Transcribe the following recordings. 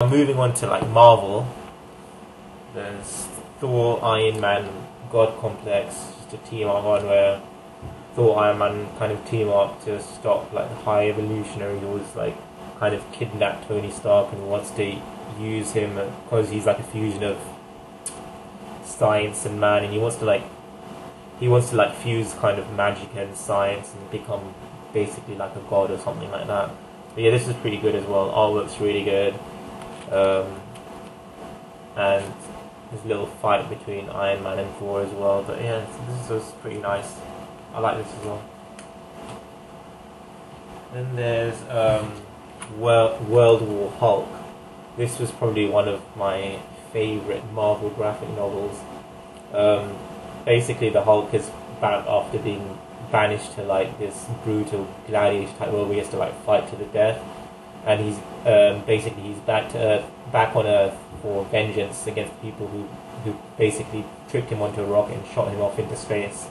Moving on to like Marvel, there's Thor, Iron Man, God Complex, just a team up one where Thor, Iron Man kind of team up to stop like the High Evolutionary who's like kind of kidnapped Tony Stark and wants to use him because he's like a fusion of science and man, and he wants to like fuse kind of magic and science and become basically like a god or something like that. But yeah, this is pretty good as well. Artwork's really good. And there's a little fight between Iron Man and Thor as well. But yeah, this was pretty nice. I like this as well. Then there's World War Hulk. This was probably one of my favourite Marvel graphic novels. Basically, the Hulk is back after being banished to like this brutal gladiator type world where he has to like fight to the death, and he's basically he's back on Earth for vengeance against people who basically tricked him onto a rocket and shot him off into space.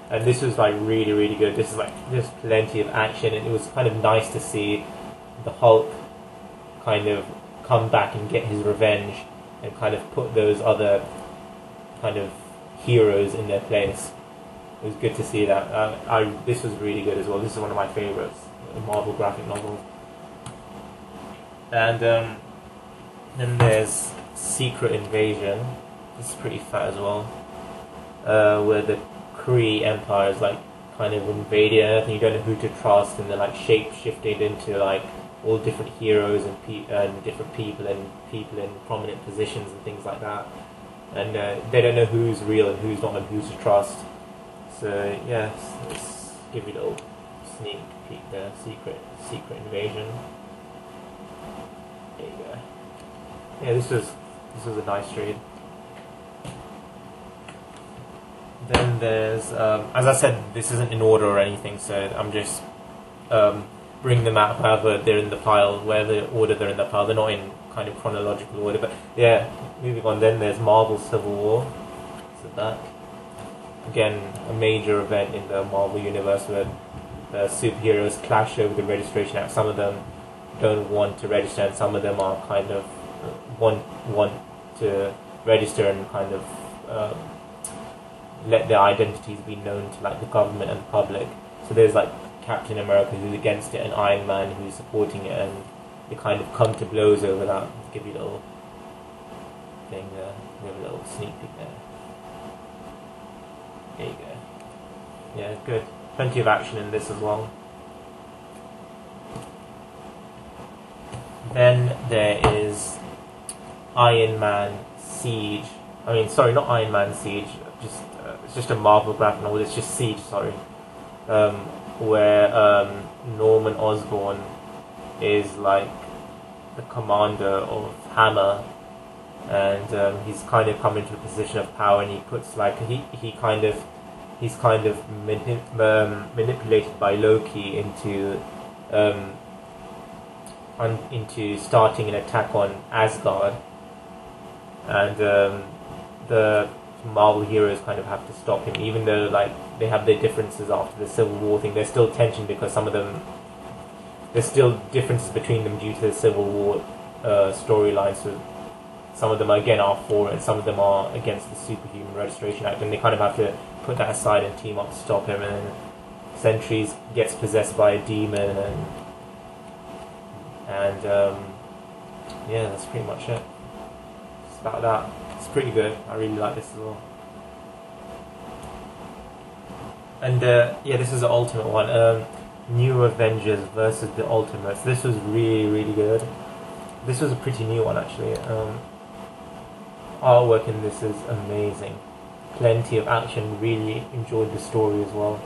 And this was like really good. This is like there's plenty of action, and it was kind of nice to see the Hulk kind of come back and get his revenge and kind of put those other kind of heroes in their place. It was good to see that. This was really good as well. This is one of my favorites, the Marvel graphic novels. And then there's Secret Invasion. This is pretty fat as well, where the Kree Empire is like kind of invading Earth, and you don't know who to trust, and they're like shape-shifted into like all different heroes and different people in prominent positions and things like that. And they don't know who's real and who's not and who to trust. So yeah, let's give you a little sneak peek there. Secret Invasion. There you go. Yeah, this was a nice read. Then there's, as I said, this isn't in order or anything, so I'm just bringing them out however they're in the pile, whatever order they're in the pile. They're not in kind of chronological order, but yeah, moving on. Then there's Marvel Civil War. So that, again, a major event in the Marvel universe where the superheroes clash over the registration act. Some of them don't want to register, and some of them are kind of want to register and kind of let their identities be known to like the government and the public. So there's like Captain America who's against it and Iron Man who's supporting it, and they kind of come to blows over that. Let's give you a little thing there. Give a little sneak peek there. There you go. Yeah, good. Plenty of action in this as well. Then there is Iron Man Siege. I mean, sorry, not Iron Man Siege. It's just a Marvel graphic novel. It's just Siege, sorry. Where Norman Osborn is like the commander of Hammer, and he's kind of come into a position of power, and he puts like he's kind of manipulated by Loki into starting an attack on Asgard, and the Marvel heroes kind of have to stop him, even though like they have their differences after the Civil War thing. There's still tension because there's still differences between them due to the Civil War storyline. So some of them again are for it, and some of them are against the Superhuman Registration Act, and they kind of have to put that aside and team up to stop him. And then Sentry gets possessed by a demon, and yeah, that's pretty much it. It's about that. It's pretty good. I really like this as well. And yeah, this is the Ultimate one. New Avengers versus the Ultimates. This was really good. This was a pretty new one actually. Artwork in this is amazing. Plenty of action. Really enjoyed the story as well.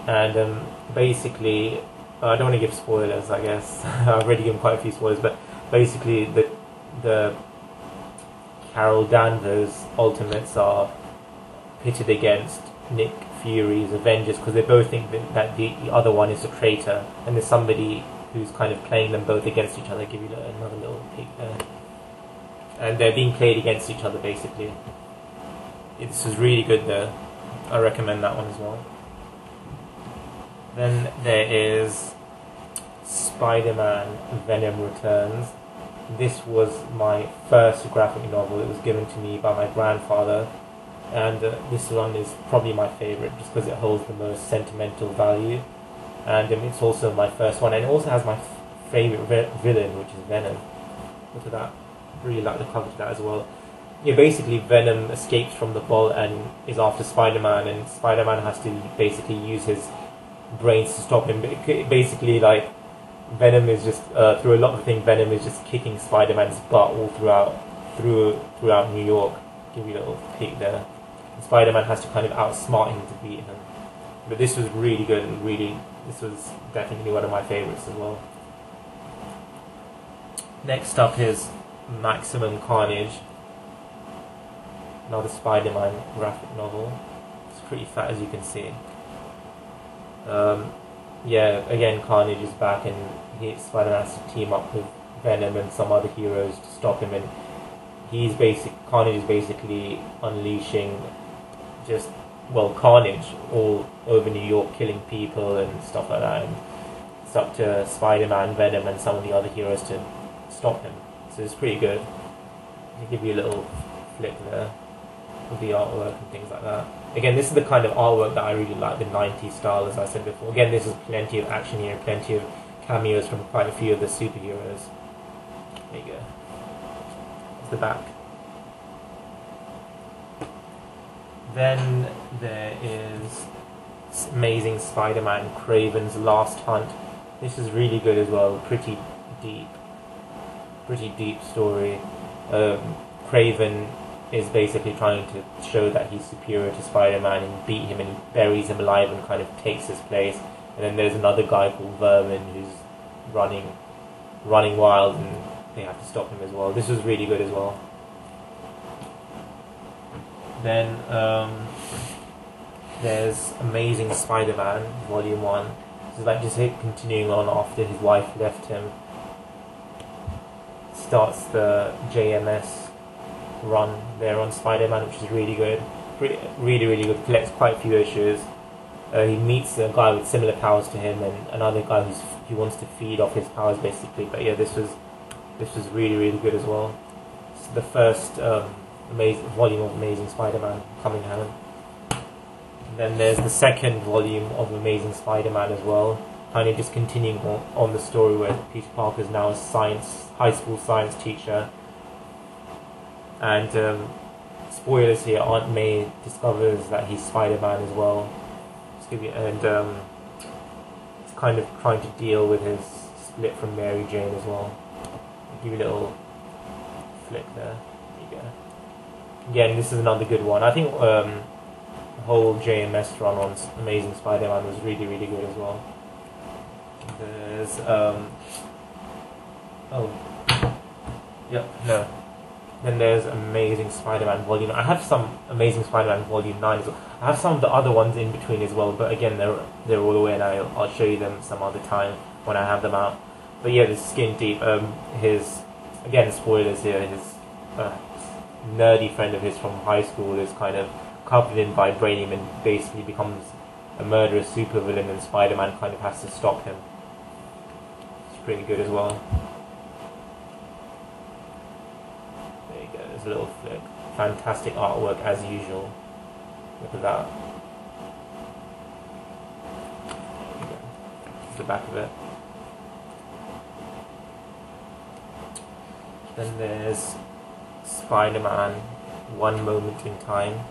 And basically, I don't want to give spoilers, I guess. I've already given quite a few spoilers, but basically the Carol Danvers Ultimates are pitted against Nick Fury's Avengers because they both think that the other one is a traitor, and there's somebody who's kind of playing them both against each other. I'll give you another little peek there. And they're being played against each other basically. This is really good though. I recommend that one as well. Then there is Spider-Man Venom Returns. This was my first graphic novel. It was given to me by my grandfather, and this one is probably my favorite just because it holds the most sentimental value, and it's also my first one, and it also has my favorite villain, which is Venom. Look at that. Really like the cover to that as well. Yeah, basically Venom escapes from the vault and is after Spider-Man, and Spider-Man has to basically use his brains to stop him. Basically, like, Venom is just through a lot of things. Venom is just kicking Spider-Man's butt all throughout New York. Give you a little peek there. And Spider-Man has to kind of outsmart him to beat him. But this was really good, and this was definitely one of my favorites as well. Next up is Maximum Carnage, another Spider-Man graphic novel. It's pretty fat, as you can see. Yeah, again, Carnage is back, and Spider-Man has to team up with Venom and some other heroes to stop him. And Carnage is basically unleashing carnage all over New York, killing people and stuff like that. And it's up to Spider-Man, Venom, and some of the other heroes to stop him. So it's pretty good. I'll give you a little flick there of the artwork and things like that. Again, this is the kind of artwork that I really like, the 90s style, as I said before. Again, this is plenty of action here, plenty of cameos from quite a few of the superheroes. There you go. That's the back. Then there is Amazing Spider-Man Kraven's Last Hunt. This is really good as well, pretty deep story. Kraven is basically trying to show that he's superior to Spider-Man and beat him, and he buries him alive and kind of takes his place. And then there's another guy called Vermin who's running wild, and they have to stop him as well. This was really good as well. Then there's Amazing Spider-Man Volume 1. This is like just continuing on after his wife left him. Starts the JMS run there on Spider-Man, which is really good. Really good. Collects quite a few issues. He meets a guy with similar powers to him, and another guy who wants to feed off his powers, basically. But yeah, this was really good as well. It's the first volume of Amazing Spider-Man coming out. Then there's the second volume of Amazing Spider-Man as well, kind of just continuing on the story where Peter Parker is now a high school science teacher. And spoilers here, Aunt May discovers that he's Spider-Man as well. And it's kind of trying to deal with his split from Mary Jane as well. I'll give you a little flick there. There you go. Again, this is another good one. I think the whole JMS run on Amazing Spider-Man was really good as well. There's Then there's Amazing Spider-Man Volume. I have some Amazing Spider-Man Volume 9 as well. I have some of the other ones in between as well, but again, they're all away, and I'll show you them some other time when I have them out. But yeah, this Skin Deep, again, spoilers here, his nerdy friend of his from high school is kind of covered in vibranium and basically becomes a murderous supervillain, and Spider-Man kind of has to stop him. It's pretty good as well. A little flick. Fantastic artwork as usual. Look at that. This is the back of it. Then there's Spider-Man One Moment in Time,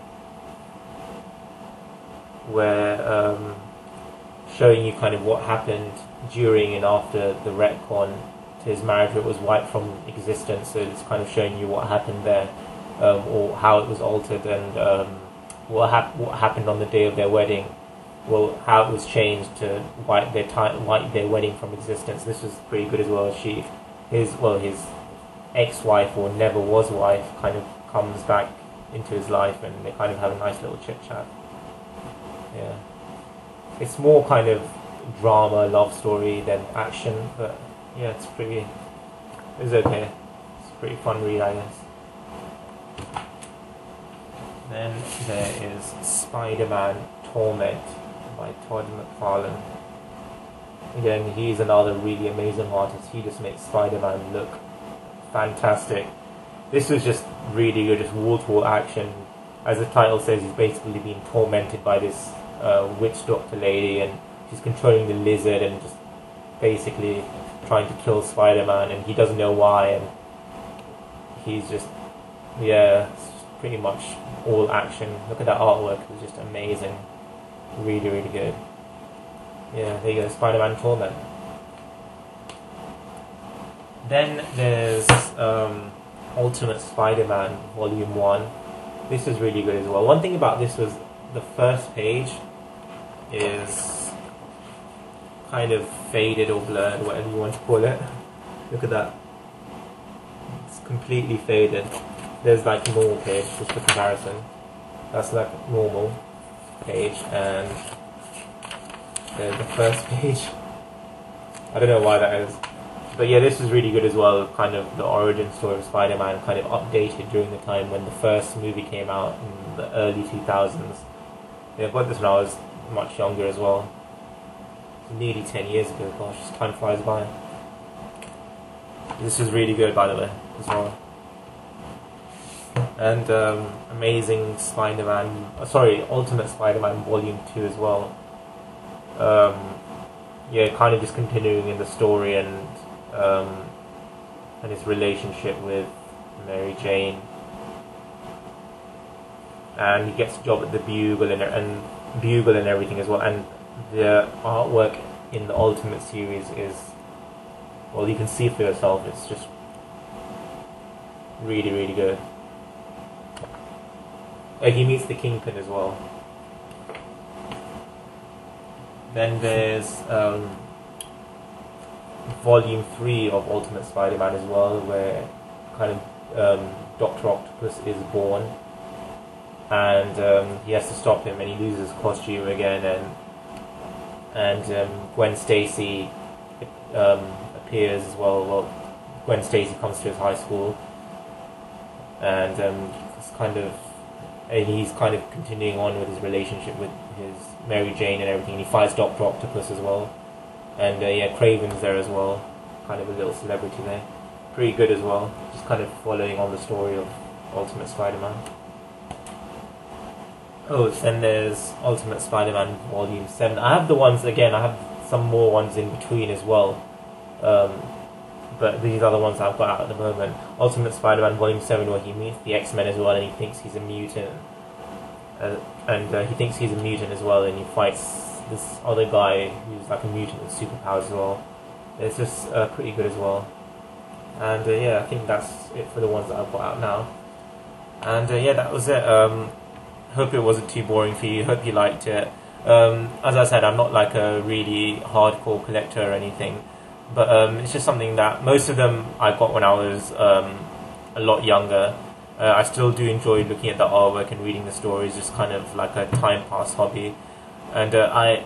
where showing you kind of what happened during and after the retcon. His marriage was wiped from existence, so it's kind of showing you what happened there, or how it was altered, and what happened on the day of their wedding. Well, how it was changed to wipe their wedding from existence. This was pretty good as well. His ex-wife, or never was wife, kind of comes back into his life, and they kind of have a nice little chit chat. Yeah, it's more kind of drama, love story than action, but yeah, it's okay. It's a pretty fun read, I guess. Then there is Spider-Man Torment by Todd McFarlane. again, he's another really amazing artist. He just makes Spider-Man look fantastic. This was just really good, just wall-to-wall action. As the title says, he's basically being tormented by this witch doctor lady, and she's controlling the lizard and just basically trying to kill Spider-Man, and he doesn't know why, and he's just, yeah, it's just pretty much all action. Look at that artwork, it's just amazing. Really, really good. Yeah, there you go, Spider-Man Torment. Then there's Ultimate Spider-Man Volume 1. This is really good as well. One thing about this was the first page is kind of faded or blurred, whatever you want to call it. Look at that. It's completely faded. There's like a normal page, just for comparison. That's like normal page, and there's the first page. I don't know why that is. But yeah, this is really good as well, kind of the origin story of Spider-Man, kind of updated during the time when the first movie came out in the early 2000s. Yeah, I got this when I was much younger as well. Nearly 10 years ago, gosh, time flies by. This is really good, by the way, as well. And Amazing Spider-Man, Ultimate Spider-Man Volume 2 as well. Yeah, kind of just continuing in the story and his relationship with Mary Jane. And he gets a job at the Bugle and everything as well. And the artwork in the Ultimate series is, well, you can see for yourself, it's just really, really good. He meets the Kingpin as well. Then there's Volume 3 of Ultimate Spider-Man as well, where kind of Dr. Octopus is born, and he has to stop him, and he loses his costume again, and Gwen Stacy appears as well. Well, Gwen Stacy comes to his high school, and he's kind of continuing on with his relationship with his Mary Jane and everything. He fights Dr. Octopus as well, and yeah, Craven's there as well, kind of a little celebrity there. Pretty good as well, just kind of following on the story of Ultimate Spider-Man. Oh, then there's Ultimate Spider-Man Volume 7. I have the ones, again, I have some more ones in between as well. But these are the ones I've got out at the moment. Ultimate Spider-Man Volume 7, where he meets the X-Men as well, and he thinks he's a mutant. He thinks he's a mutant as well, and he fights this other guy who's like a mutant with superpowers as well. It's just pretty good as well. And yeah, I think that's it for the ones that I've got out now. And yeah, that was it. Hope it wasn't too boring for you. Hope you liked it. As I said, I'm not like a really hardcore collector or anything, but it's just something that most of them I got when I was a lot younger. I still do enjoy looking at the artwork and reading the stories, just kind of like a time pass hobby. And I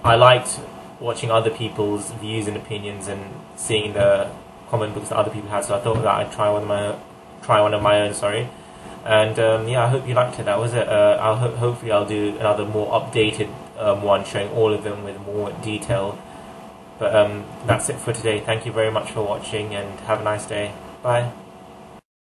liked watching other people's views and opinions and seeing the comic books that other people had. So I thought that I'd try one of my own. Sorry. And yeah, I hope you liked it. That was it. Hopefully I'll do another more updated one showing all of them with more detail. But that's it for today. Thank you very much for watching, and have a nice day. Bye.